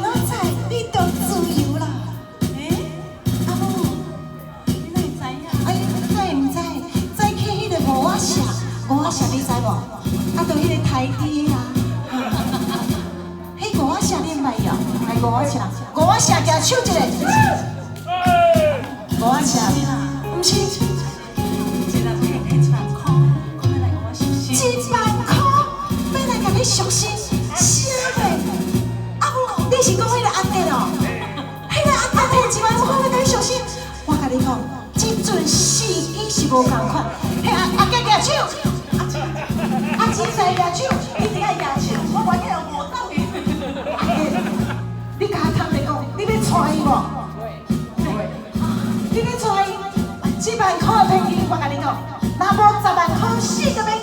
明仔载你就自由啦。阿母，你哪会知影？哎，知唔知？再去迄个五仔社，五仔社你知无？啊，就迄个台底啊。迄五仔社你捌哟？来五仔社，五仔社举手一个。五仔社，唔是。 一人给10000块，讲要来我熟悉。10000块，要来甲你熟悉，啥个？阿母，你是讲迄个阿弟哦？迄个阿弟10000块要甲你熟悉，我甲你讲，即阵四季是无共款。迄阿姐举手，阿姊在举手，你只爱牙签，我完全无当伊。阿弟，你甲我坦白讲，你要娶伊无？你要娶伊？10000块的便宜，我甲你讲，若无10万块，死都免。